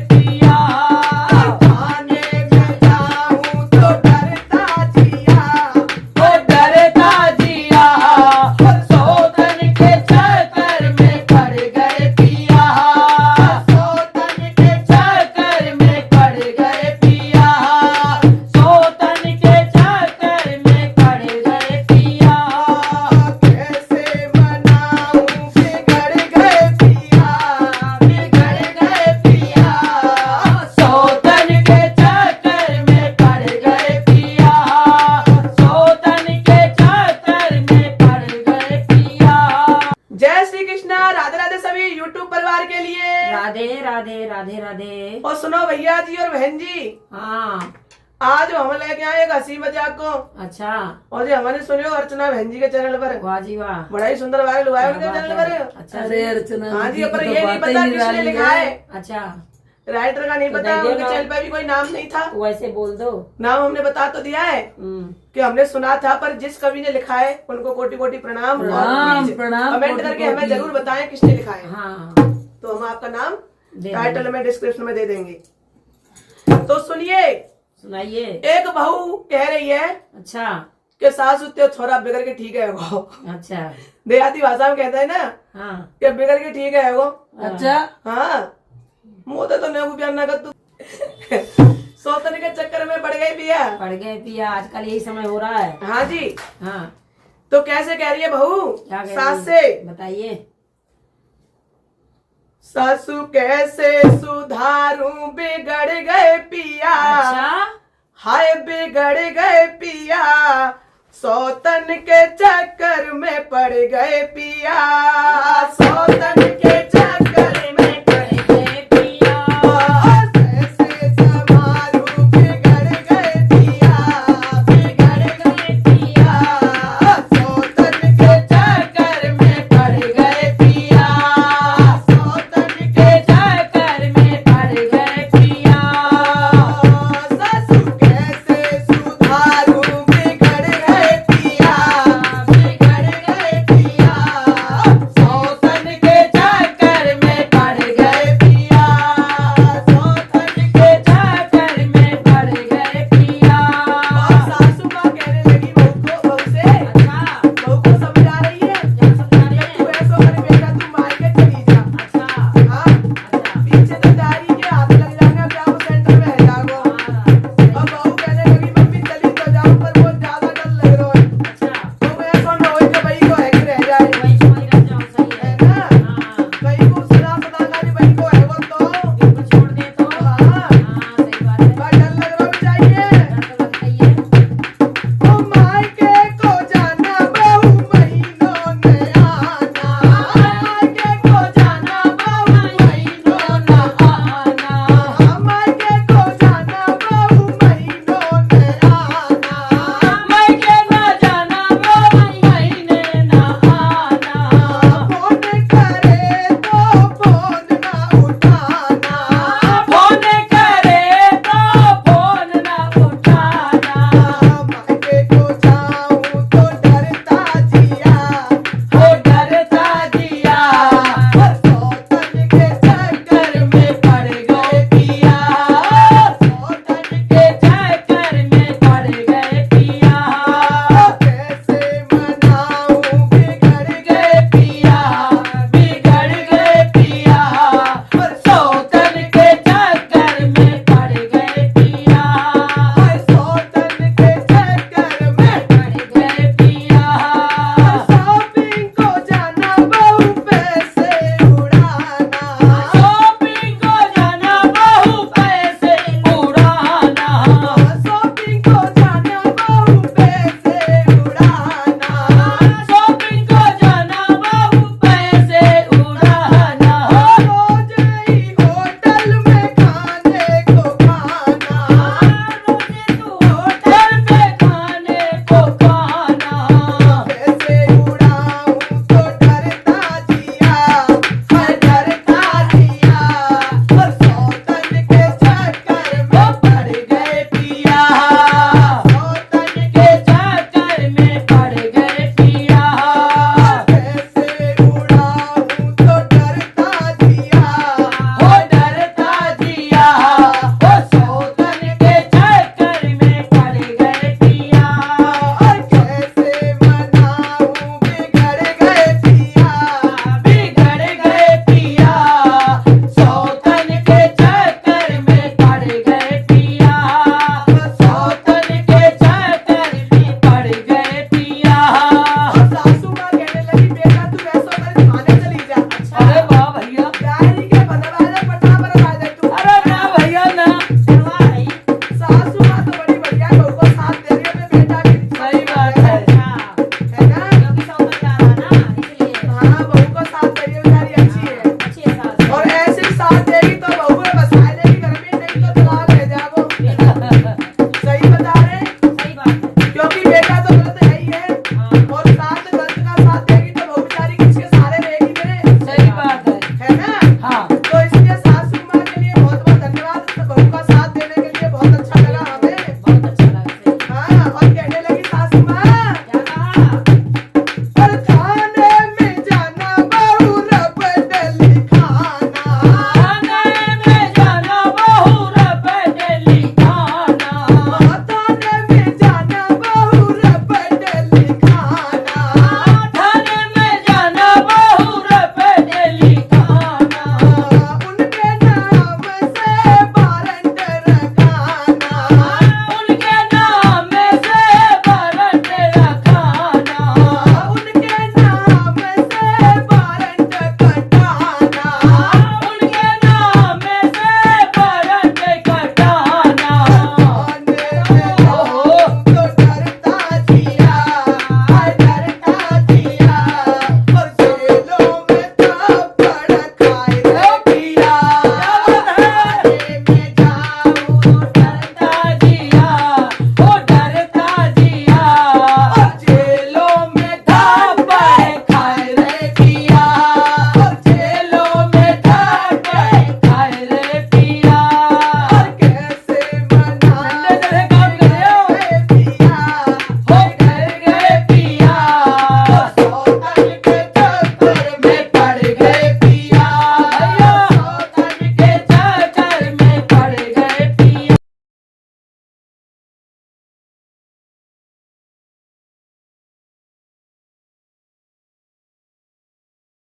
पिया भैया जी और बहन जी, हाँ। आज हम लेके आए एक हंसी मजाक को। अच्छा। और जो हमने सुनियो अर्चना बहन जी के चैनल पर, वाह जी वाह, बड़ा ही सुंदर वायरल हुआ है उनके क्या चैनल बात पर। है। अच्छा अरे अर्चना हाँ जी, दीदी पर की ये तो नहीं बातें पता ही किसने निराली लिखा है, अच्छा, राइटर का नहीं तो पता, दे उनके दो। चैनल पर भी कोई नाम नहीं था। वैसे बोल दो। नाम हमने बता तो दिया है कि हमने सुना था, पर जिस कवि ने लिखा है उनको कोटि कोटि प्रणाम। प्रणाम, और प्रणाम, कमेंट कोटि करके हमें कोटि। जरूर बताएं किसने लिखा है। हाँ, तो हम आपका नाम दे टाइटल देंगे। में डिस्क्रिप्शन में दे देंगे। तो सुनिए, सुनाइए। एक बहू कह रही है अच्छा। कि सास उतने छोरा बिगड़ के ठीक है वो। अच्छा। देहाती भाषा में कहते हैं ना हाँ। कि बिगड़ के ठीक है वो। अच्छा, हाँ, मोते तो नेहू प्यार ना कर तू। सोतन के चक्कर में पड़ गई पिया। पढ़ गए पिया, आजकल यही समय हो रहा है। हाँ जी। हाँ, तो कैसे कह रही है बहू क्या कह सास रही है? से, बताइए। सासू कैसे सुधारूं बिगड़ गए पिया। अच्छा। हाय बिगड़ गए पिया, सौतन के चक्कर में पड़ गए पिया। सौतन के